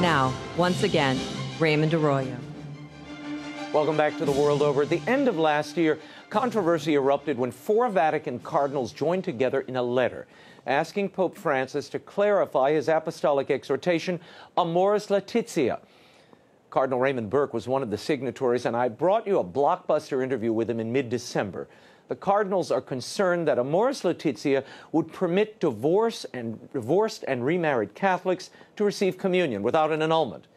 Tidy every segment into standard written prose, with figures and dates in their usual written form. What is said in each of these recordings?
Now, once again, Raymond Arroyo. Welcome back to The World Over. At the end of last year, controversy erupted when 4 Vatican cardinals joined together in a letter asking Pope Francis to clarify his apostolic exhortation, Amoris Laetitia. Cardinal Raymond Burke was one of the signatories, and I brought you a blockbuster interview with him in mid-December. The cardinals are concerned that Amoris Laetitia would permit divorced and remarried Catholics to receive communion without an annulment.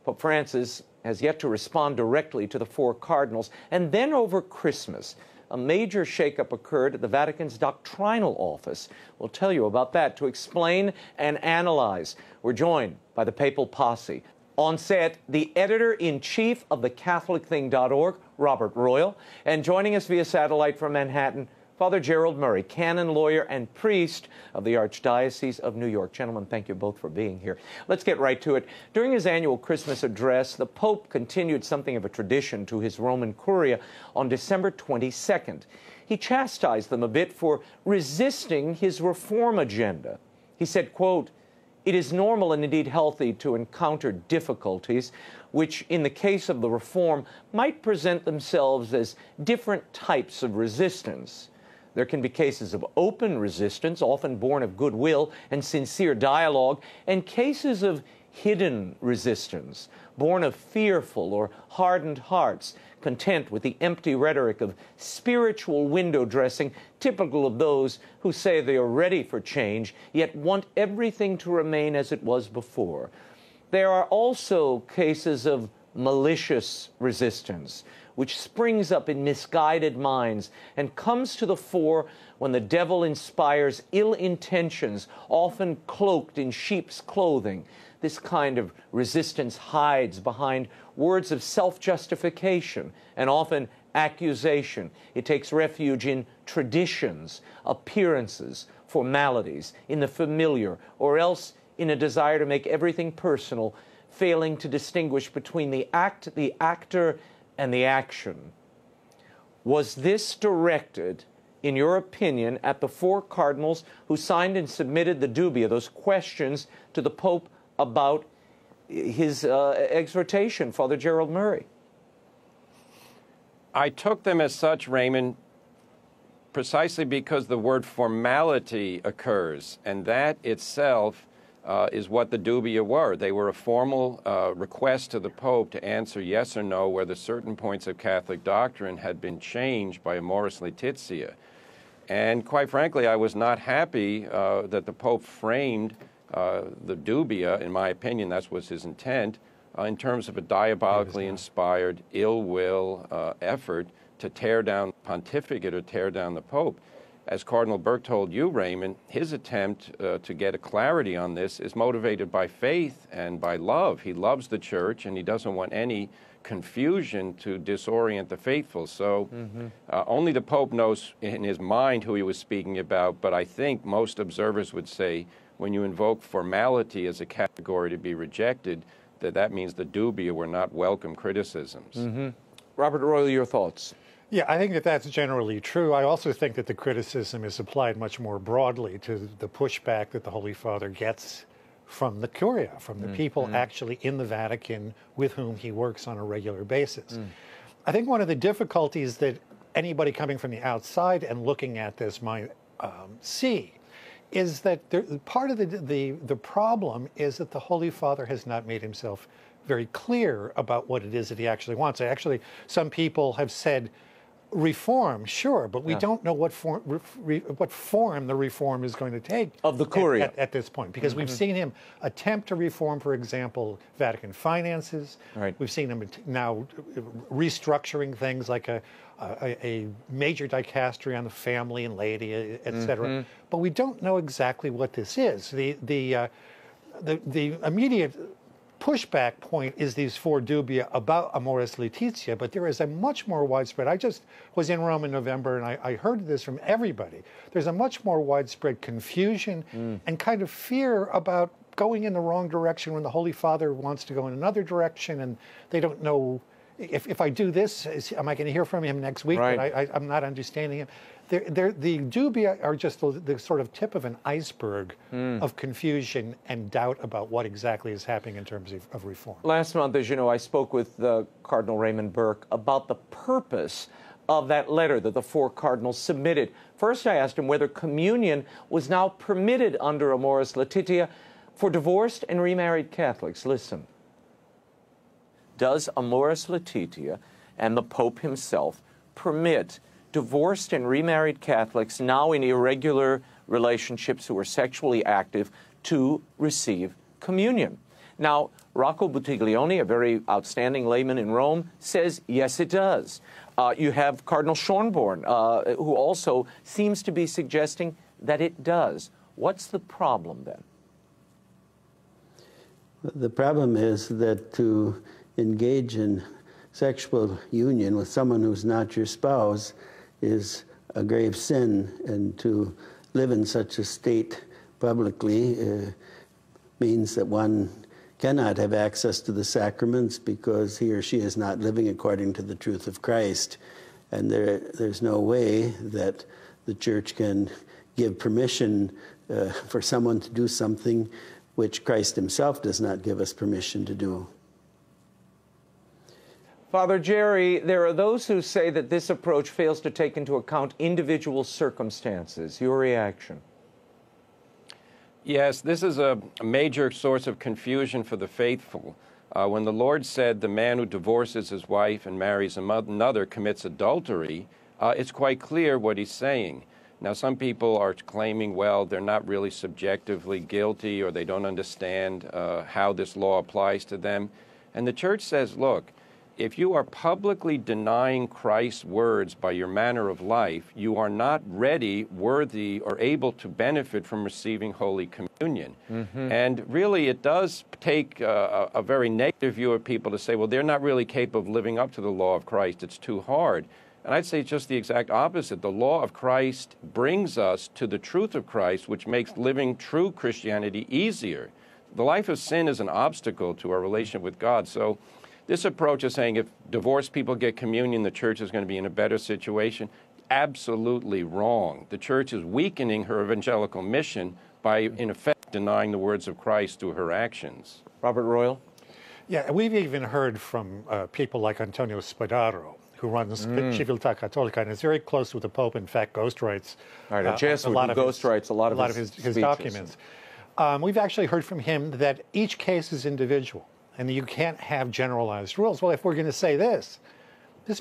Pope Francis has yet to respond directly to the 4 cardinals. And then over Christmas, a major shakeup occurred at the Vatican's doctrinal office. We'll tell you about that. To explain and analyze, we're joined by the papal posse. On set, the editor-in-chief of thecatholicthing.org, Robert Royal, and joining us via satellite from Manhattan, Father Gerald Murray, canon, lawyer, and priest of the Archdiocese of New York. Gentlemen, thank you both for being here. Let's get right to it. During his annual Christmas address, the Pope continued something of a tradition to his Roman Curia on December 22nd. He chastised them a bit for resisting his reform agenda. He said, quote, "It is normal and indeed healthy to encounter difficulties, which in the case of the reform might present themselves as different types of resistance. There can be cases of open resistance, often born of goodwill and sincere dialogue, and cases of hidden resistance, born of fearful or hardened hearts, content with the empty rhetoric of spiritual window dressing, typical of those who say they are ready for change, yet want everything to remain as it was before. There are also cases of malicious resistance, which springs up in misguided minds and comes to the fore when the devil inspires ill intentions, often cloaked in sheep's clothing. This kind of resistance hides behind words of self-justification and often accusation. It takes refuge in traditions, appearances, formalities, in the familiar, or else in a desire to make everything personal, failing to distinguish between the act, the actor, and the action. Was this directed, in your opinion, at the 4 cardinals who signed and submitted the dubia, those questions to the Pope about his exhortation, Father Gerald Murray? I took them as such, Raymond, precisely because the word formality occurs, and that itself is what the dubia were. They were a formal request to the Pope to answer yes or no whether certain points of Catholic doctrine had been changed by Amoris Laetitia. And quite frankly, I was not happy that the Pope framed the dubia, in my opinion, that was his intent, in terms of a diabolically inspired ill will effort to tear down pontificate or tear down the Pope. As Cardinal Burke told you, Raymond, his attempt to get a clarity on this is motivated by faith and by love. He loves the Church, and he doesn't want any confusion to disorient the faithful. So only the Pope knows in his mind who he was speaking about, but I think most observers would say when you invoke formality as a category to be rejected, that means the dubia were not welcome criticisms. Robert Royal, your thoughts? Yeah, I think that that's generally true. I also think that the criticism is applied much more broadly to the pushback that the Holy Father gets from the Curia, from the people actually in the Vatican with whom he works on a regular basis. I think one of the difficulties that anybody coming from the outside and looking at this might see is that part of the problem is that the Holy Father has not made himself very clear about what it is that he actually wants. Actually, some people have said, reform, sure, but we don't know what form the reform is going to take of the Curia at this point, because we've seen him attempt to reform, for example, Vatican finances. Right. We've seen him now restructuring things like a major dicastery on the family and laity, etc. But we don't know exactly what this is. The immediate pushback point is these 4 dubia about Amoris Laetitia, but there is a much more widespread. I just was in Rome in November, and I heard this from everybody. There's a much more widespread confusion and kind of fear about going in the wrong direction when the Holy Father wants to go in another direction, and they don't know if I do this, am I going to hear from him next week? Right. But I'm not understanding him. the dubia are just the sort of tip of an iceberg of confusion and doubt about what exactly is happening in terms of reform. Last month, as you know, I spoke with Cardinal Raymond Burke about the purpose of that letter that the 4 cardinals submitted. First, I asked him whether communion was now permitted under Amoris Laetitia for divorced and remarried Catholics. Listen. Does Amoris Laetitia and the Pope himself permit divorced and remarried Catholics now in irregular relationships who are sexually active to receive communion? Now, Rocco Buttiglione, a very outstanding layman in Rome, says yes, it does. You have Cardinal Schönborn, who also seems to be suggesting that it does. What's the problem then? The problem is that to engage in sexual union with someone who's not your spouse is a grave sin, and to live in such a state publicly means that one cannot have access to the sacraments because he or she is not living according to the truth of Christ. And there's no way that the Church can give permission for someone to do something which Christ himself does not give us permission to do. Father Jerry, there are those who say that this approach fails to take into account individual circumstances. Your reaction? Yes, this is a major source of confusion for the faithful. When the Lord said the man who divorces his wife and marries another commits adultery, it's quite clear what he's saying. Now, some people are claiming, well, they're not really subjectively guilty, or they don't understand how this law applies to them. And the Church says, look, if you are publicly denying Christ's words by your manner of life, you are not ready, worthy, or able to benefit from receiving Holy Communion. And really, it does take a very negative view of people to say, well, they're not really capable of living up to the law of Christ. It's too hard. And I'd say just the exact opposite. The law of Christ brings us to the truth of Christ, which makes living true Christianity easier. The life of sin is an obstacle to our relationship with God. So this approach of saying if divorced people get communion, the Church is going to be in a better situation, absolutely wrong. The Church is weakening her evangelical mission by, in effect, denying the words of Christ through her actions. Robert Royal? Yeah, we've even heard from people like Antonio Spadaro, who runs Civiltà Cattolica and is very close with the Pope, in fact, ghostwrites a Jesuit who ghostwrites a lot of his documents. We've actually heard from him that each case is individual, and you can't have generalized rules. Well, if we're going to say this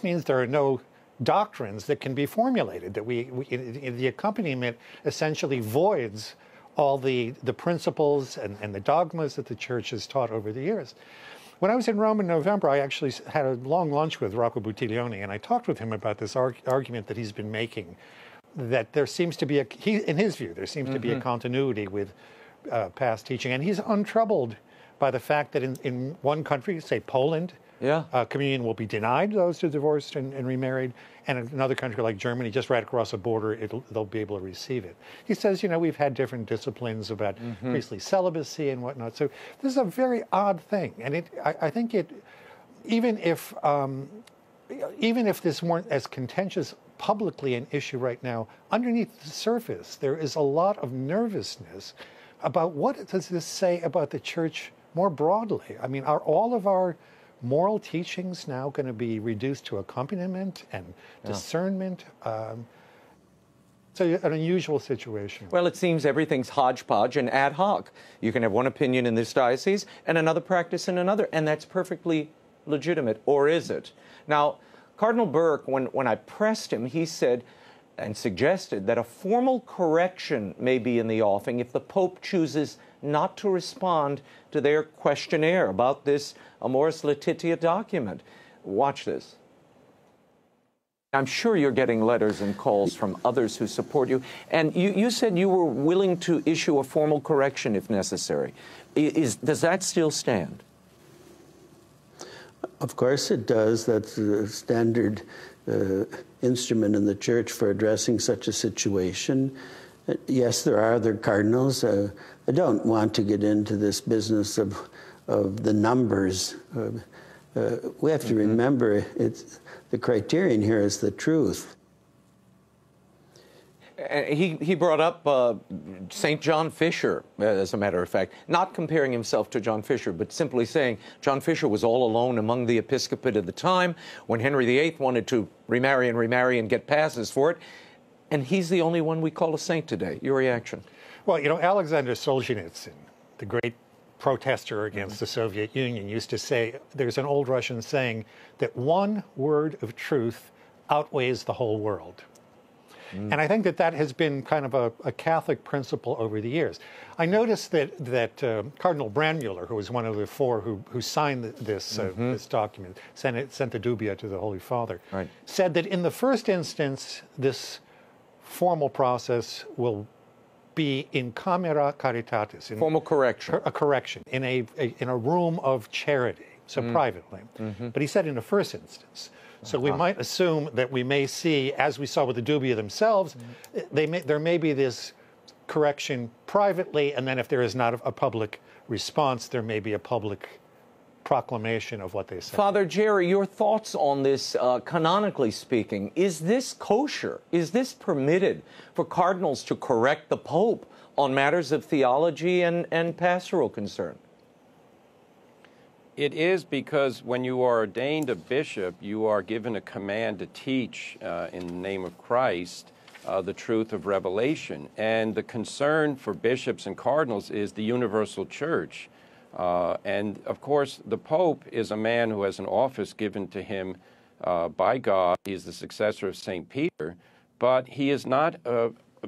means there are no doctrines that can be formulated, that the accompaniment essentially voids all the principles and the dogmas that the Church has taught over the years. When I was in Rome in November, I actually had a long lunch with Rocco Buttiglione, and I talked with him about this argument that he's been making, that there seems to be in his view, there seems to be a continuity with past teaching, and he's untroubled by the fact that in one country, say Poland, communion will be denied those who are divorced and remarried, and in another country like Germany, just right across the border, they'll be able to receive it. He says, we've had different disciplines about priestly celibacy and whatnot. So this is a very odd thing, and I think even if this weren't as contentious publicly an issue right now, underneath the surface there is a lot of nervousness about what does this say about the Church more broadly. I mean, are all of our moral teachings now going to be reduced to accompaniment and discernment? It's an unusual situation. Well, it seems everything's hodgepodge and ad hoc. You can have one opinion in this diocese and another practice in another, and that's perfectly legitimate, or is it? Now, Cardinal Burke, when I pressed him, he said and suggested that a formal correction may be in the offing if the Pope chooses not to respond to their questionnaire about this Amoris Laetitia document. Watch this. I'm sure you're getting letters and calls from others who support you, and you said you were willing to issue a formal correction if necessary. Does that still stand? Of course it does. That's a standard instrument in the Church for addressing such a situation. Yes, there are other cardinals. I don't want to get into this business of the numbers. We have to remember the criterion here is the truth. He brought up St. John Fisher, as a matter of fact, not comparing himself to John Fisher, but simply saying John Fisher was all alone among the episcopate at the time when Henry VIII wanted to remarry and get passes for it, and he's the only one we call a saint today. Your reaction? Well, you know, Alexander Solzhenitsyn, the great protester against the Soviet Union, used to say, there's an old Russian saying, that one word of truth outweighs the whole world. And I think that that has been kind of a Catholic principle over the years. I noticed that Cardinal Brandmuller, who was one of the four who signed this document, sent the dubia to the Holy Father, said that in the first instance, this formal process will be in camera caritatis, in formal correction, a correction in a room of charity, so privately. But he said in the first instance. So we might assume that we may see, as we saw with the dubia themselves, there may be this correction privately, and then if there is not a public response, there may be a public proclamation of what they say. Father Jerry, your thoughts on this, canonically speaking, is this kosher? Is this permitted for cardinals to correct the Pope on matters of theology and pastoral concern? It is, because when you are ordained a bishop, you are given a command to teach in the name of Christ the truth of revelation. And the concern for bishops and cardinals is the universal church. And of course, the Pope is a man who has an office given to him by God. He is the successor of St. Peter, but he is not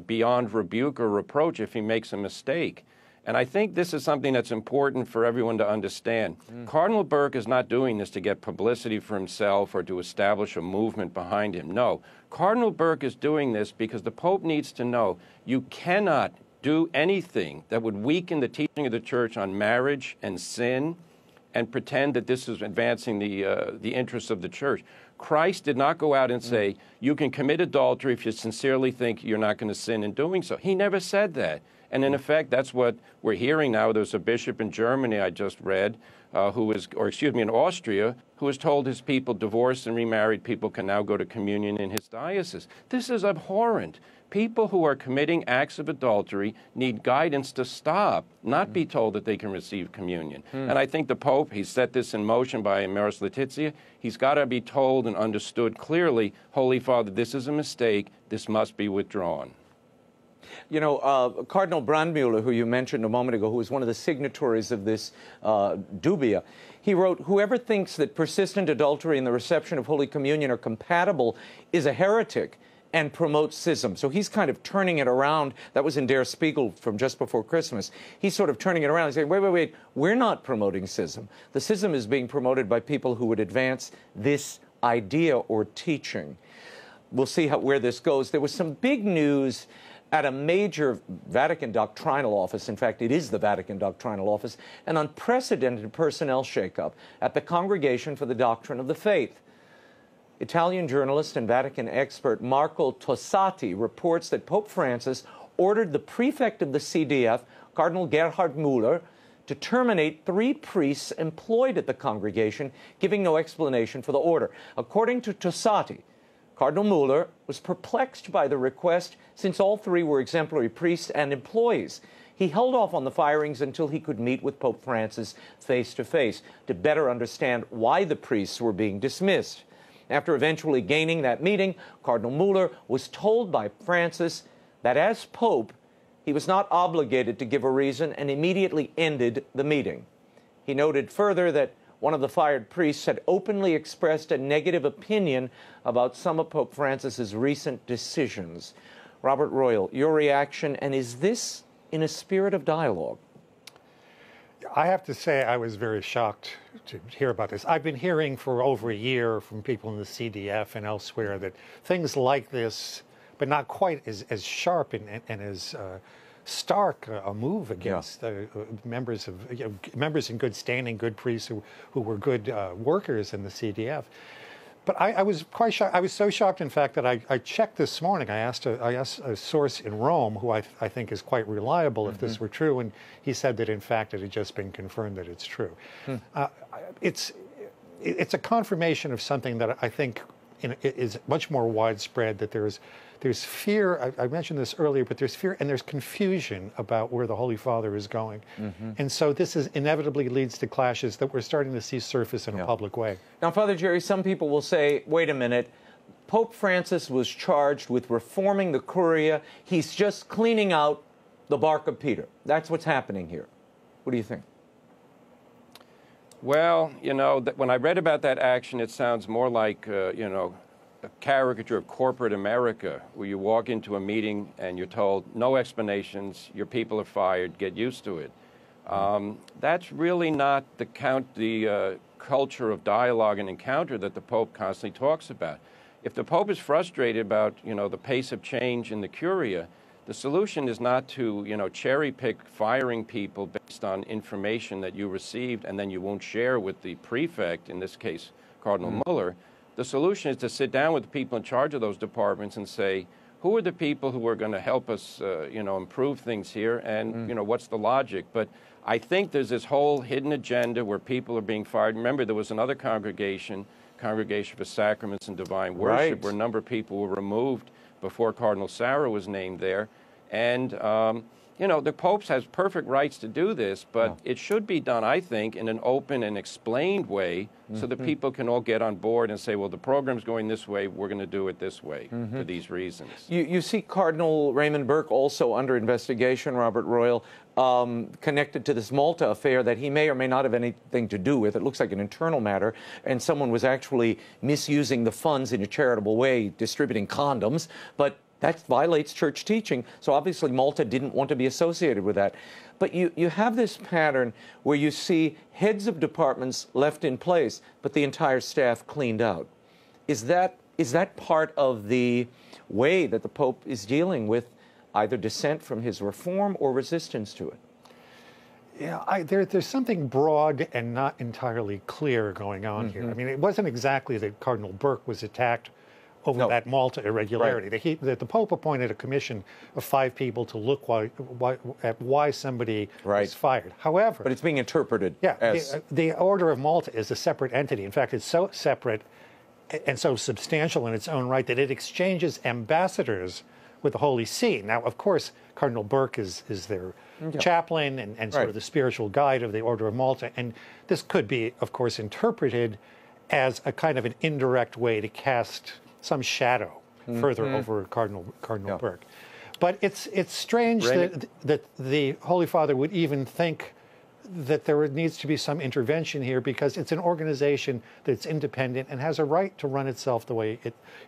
beyond rebuke or reproach if he makes a mistake. And I think this is something that's important for everyone to understand. Cardinal Burke is not doing this to get publicity for himself or to establish a movement behind him. No, Cardinal Burke is doing this because the Pope needs to know you cannot do anything that would weaken the teaching of the Church on marriage and sin and pretend that this is advancing the interests of the Church. Christ did not go out and say, you can commit adultery if you sincerely think you're not going to sin in doing so. He never said that. And in effect, that's what we're hearing now. There's a bishop in Germany I just read, in Austria, who has told his people, divorced and remarried people can now go to communion in his diocese. This is abhorrent. People who are committing acts of adultery need guidance to stop, not be told that they can receive communion. And I think the Pope, he set this in motion by Amoris Laetitia. He's got to be told and understood clearly, Holy Father, this is a mistake. This must be withdrawn. You know, Cardinal Brandmuller, who you mentioned a moment ago, who was one of the signatories of this dubia, he wrote, whoever thinks that persistent adultery and the reception of Holy Communion are compatible is a heretic and promotes schism. So he's kind of turning it around. That was in Der Spiegel from just before Christmas. He's sort of turning it around and saying, wait, we're not promoting schism. The schism is being promoted by people who would advance this idea or teaching. We'll see where this goes. There was some big news at a major Vatican doctrinal office. In fact, it is the Vatican doctrinal office, an unprecedented personnel shakeup at the Congregation for the Doctrine of the Faith. Italian journalist and Vatican expert Marco Tossati reports that Pope Francis ordered the prefect of the CDF, Cardinal Gerhard Müller, to terminate 3 priests employed at the congregation, giving no explanation for the order. According to Tossati, Cardinal Müller was perplexed by the request since all 3 were exemplary priests and employees. He held off on the firings until he could meet with Pope Francis face-to-face to better understand why the priests were being dismissed. After eventually gaining that meeting, Cardinal Müller was told by Francis that as Pope, he was not obligated to give a reason and immediately ended the meeting. He noted further that one of the fired priests had openly expressed a negative opinion about some of Pope Francis's recent decisions. Robert Royal, your reaction, and is this in a spirit of dialogue? I have to say I was very shocked to hear about this. I've been hearing for over a year from people in the CDF and elsewhere that things like this, but not quite as sharp and as stark a move against members in good standing, good priests who were good workers in the CDF. But I was quite shocked. I was so shocked, in fact, that I checked this morning. I asked a source in Rome, who I think is quite reliable, if this were true, and he said that, in fact, it had just been confirmed that it's true. It's a confirmation of something that I think is much more widespread, that there's there's fear. I mentioned this earlier, but there's fear and there's confusion about where the Holy Father is going. And so this inevitably leads to clashes that we're starting to see surface in a public way. Now, Father Jerry, some people will say, wait a minute, Pope Francis was charged with reforming the Curia. He's just cleaning out the bark of Peter. That's what's happening here. What do you think? Well, you know, when I read about that action, it sounds more like, you know, a caricature of corporate America, where you walk into a meeting and you're told, no explanations, your people are fired, get used to it. That's really not the culture of dialogue and encounter that the Pope constantly talks about. If the Pope is frustrated about, you know, the pace of change in the Curia, the solution is not to, you know, cherry pick firing people based on information that you received and then you won't share with the prefect, in this case, Cardinal Muller. The solution is to sit down with the people in charge of those departments and say, who are the people who are going to help us, you know, improve things here, and, you know, what's the logic? But I think there's this whole hidden agenda where people are being fired. Remember, there was another Congregation for Sacraments and Divine Worship, where a number of people were removed before Cardinal Sarah was named there. And, you know, the Pope has perfect rights to do this, but it should be done, I think, in an open and explained way so that people can all get on board and say, well, the program's going this way, we're going to do it this way for these reasons. You see Cardinal Raymond Burke also under investigation, Robert Royal, connected to this Malta affair that he may or may not have anything to do with. It looks like an internal matter, and someone was actually misusing the funds in a charitable way, distributing condoms, but that violates church teaching, so obviously Malta didn't want to be associated with that. But you have this pattern where you see heads of departments left in place, but the entire staff cleaned out. Is that part of the way that the Pope is dealing with either dissent from his reform or resistance to it? Yeah, there's something broad and not entirely clear going on here. I mean, it wasn't exactly that Cardinal Burke was attacked over that Malta irregularity. The Pope appointed a commission of 5 people to look at why somebody was fired. However, but it's being interpreted as... the Order of Malta is a separate entity. In fact, it's so separate and so substantial in its own right that it exchanges ambassadors with the Holy See. Now, of course, Cardinal Burke is their chaplain and sort of the spiritual guide of the Order of Malta, and this could be, of course, interpreted as a kind of an indirect way to cast some shadow further over Cardinal Burke. But it's strange that the Holy Father would even think that there needs to be some intervention here, because it's an organization that's independent and has a right to run itself the way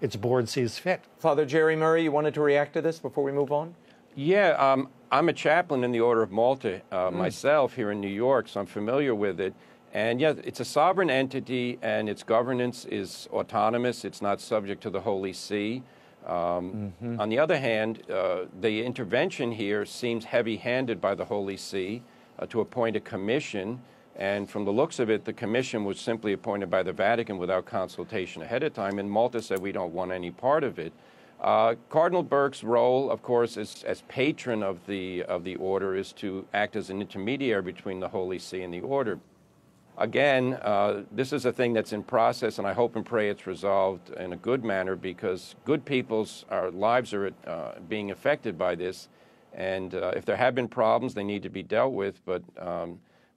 its board sees fit. Father Jerry Murray, you wanted to react to this before we move on? Yeah, I'm a chaplain in the Order of Malta myself here in New York, so I'm familiar with it. And yeah, it's a sovereign entity, and its governance is autonomous. It's not subject to the Holy See. On the other hand, the intervention here seems heavy-handed by the Holy See to appoint a commission. And from the looks of it, the commission was simply appointed by the Vatican without consultation ahead of time. And Malta said, we don't want any part of it. Cardinal Burke's role, of course, as patron of the order, is to act as an intermediary between the Holy See and the order. Again, this is a thing that's in process, and I hope and pray it's resolved in a good manner, because good people's lives are being affected by this. And if there have been problems, they need to be dealt with, but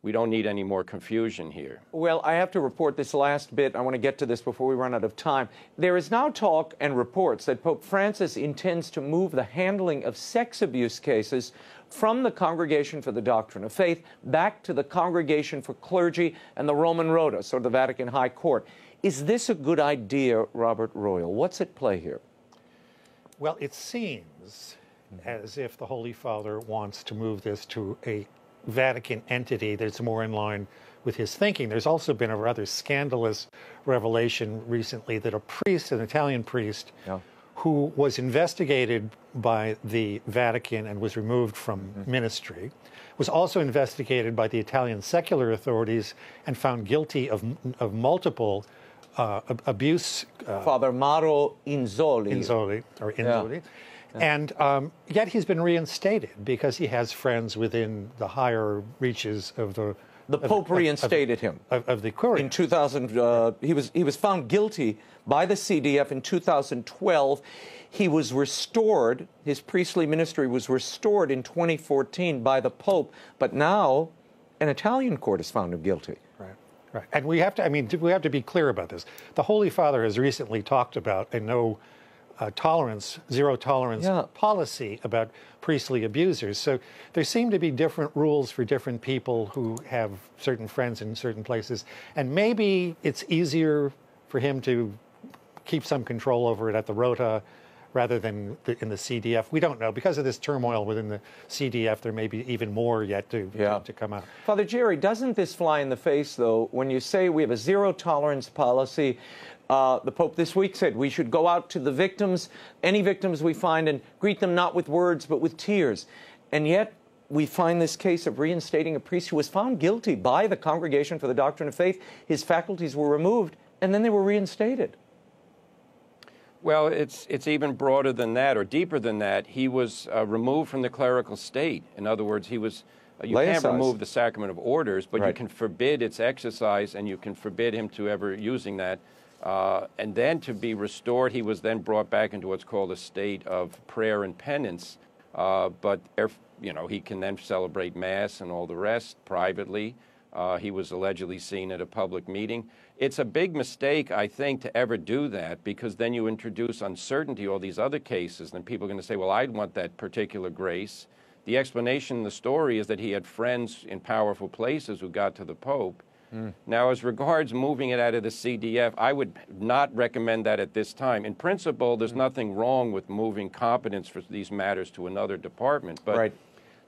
we don't need any more confusion here. Well, I have to report this last bit. I want to get to this before we run out of time. There is now talk and reports that Pope Francis intends to move the handling of sex abuse cases from the Congregation for the Doctrine of Faith back to the Congregation for Clergy and the Roman Rota, so the Vatican High Court. Is this a good idea, Robert Royal? What's at play here? Well, it seems as if the Holy Father wants to move this to a Vatican entity that's more in line with his thinking. There's also been a rather scandalous revelation recently that a priest, an Italian priest, who was investigated by the Vatican and was removed from ministry, was also investigated by the Italian secular authorities and found guilty of multiple abuse. Father Mauro Inzoli. And yet he's been reinstated because he has friends within the higher reaches of the The Pope reinstated him. Of the Curia. In 2000, he was found guilty by the CDF in 2012. He was restored, his priestly ministry was restored in 2014 by the Pope, but now an Italian court has found him guilty. Right. And we have to be clear about this. The Holy Father has recently talked about a zero tolerance policy about priestly abusers. So there seem to be different rules for different people who have certain friends in certain places. And maybe it's easier for him to keep some control over it at the Rota rather than in the CDF. We don't know. Because of this turmoil within the CDF, there may be even more yet to come out. Father Jerry, doesn't this fly in the face, though, when you say we have a zero-tolerance policy? The Pope this week said we should go out to the victims, any victims we find, and greet them not with words but with tears. And yet we find this case of reinstating a priest who was found guilty by the Congregation for the Doctrine of Faith. His faculties were removed, and then they were reinstated. Well, it's even broader than that, or deeper than that. He was removed from the clerical state. In other words, he was. You can't remove the sacrament of orders, but you can forbid its exercise, and you can forbid him to ever using that. And then to be restored, he was then brought back into what's called a state of prayer and penance. But he can then celebrate Mass and all the rest privately. He was allegedly seen at a public meeting. It's a big mistake, I think, to ever do that, because then you introduce uncertainty, all these other cases, and people are going to say, well, I'd want that particular grace. The explanation in the story is that he had friends in powerful places who got to the Pope. Now, as regards moving it out of the CDF, I would not recommend that at this time. In principle, there's nothing wrong with moving competence for these matters to another department. But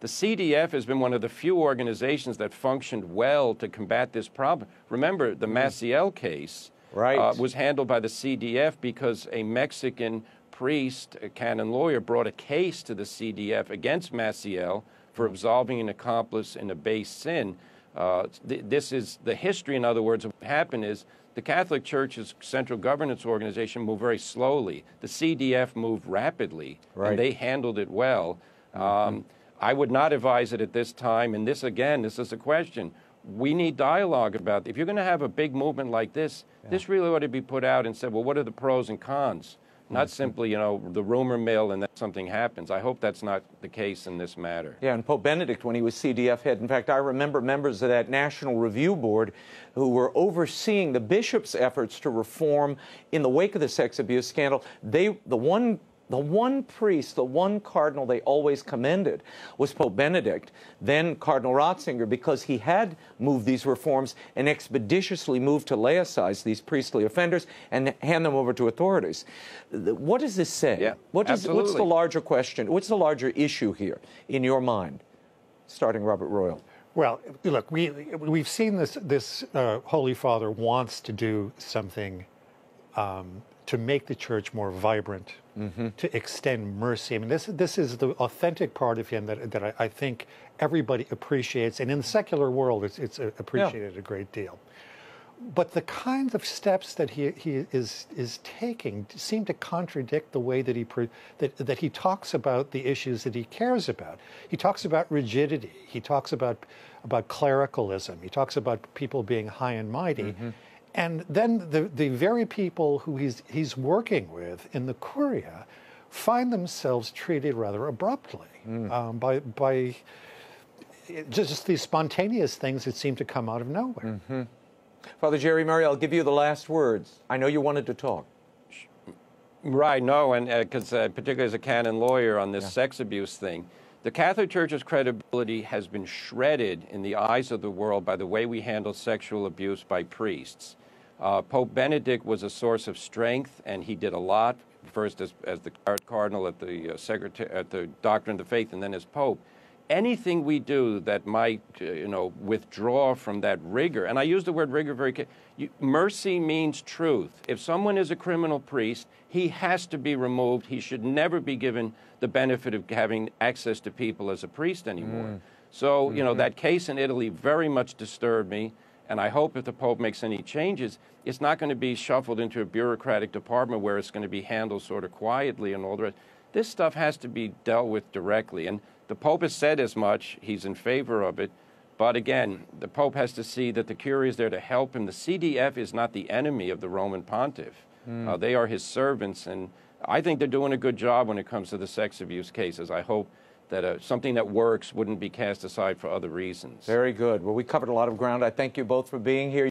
the CDF has been one of the few organizations that functioned well to combat this problem. Remember, the Maciel case was handled by the CDF because a Mexican priest, a canon lawyer, brought a case to the CDF against Maciel for absolving an accomplice in a base sin. This is the history, in other words, of what happened is the Catholic Church's central governance organization moved very slowly. The CDF moved rapidly, and they handled it well. I would not advise it at this time, and this is a question. We need dialogue about it. If you're going to have a big movement like this, this really ought to be put out and said, well, what are the pros and cons? Not simply, the rumor mill and then something happens. I hope that's not the case in this matter. Yeah, and Pope Benedict, when he was CDF head, in fact, I remember members of that National Review Board who were overseeing the bishop's efforts to reform in the wake of the sex abuse scandal. The one priest, the one cardinal they always commended was Pope Benedict, then Cardinal Ratzinger, because he had moved these reforms and expeditiously moved to laicize these priestly offenders and hand them over to authorities. What does this say? Yeah, what's the larger question? What's the larger issue here in your mind? Starting Robert Royal. Well, look, we've seen this Holy Father wants to do something to make the church more vibrant, to extend mercy. I mean, this is the authentic part of him that I think everybody appreciates, and in the secular world, it's appreciated a great deal. But the kinds of steps that he is taking seem to contradict the way that he talks about the issues that he cares about. He talks about rigidity. He talks about clericalism. He talks about people being high and mighty. And then the very people who he's working with in the Curia find themselves treated rather abruptly by just these spontaneous things that seem to come out of nowhere. Father Jerry Murray, I'll give you the last words. I know you wanted to talk. Right, no, and because particularly as a canon lawyer on this sex abuse thing, the Catholic Church's credibility has been shredded in the eyes of the world by the way we handle sexual abuse by priests. Pope Benedict was a source of strength, and he did a lot, first as the cardinal at the Doctrine of the Faith, and then as Pope. Anything we do that might, withdraw from that rigor, and I use the word rigor very carefully. Mercy means truth. If someone is a criminal priest, he has to be removed. He should never be given the benefit of having access to people as a priest anymore. So, that case in Italy very much disturbed me. And I hope if the Pope makes any changes, it's not going to be shuffled into a bureaucratic department where it's going to be handled sort of quietly and all the rest. This stuff has to be dealt with directly. And the Pope has said as much. He's in favor of it. But again, the Pope has to see that the Curia is there to help him. The CDF is not the enemy of the Roman Pontiff. They are his servants, and I think they're doing a good job when it comes to the sex abuse cases. I hope that something that works wouldn't be cast aside for other reasons. Very good. Well, we covered a lot of ground. I thank you both for being here.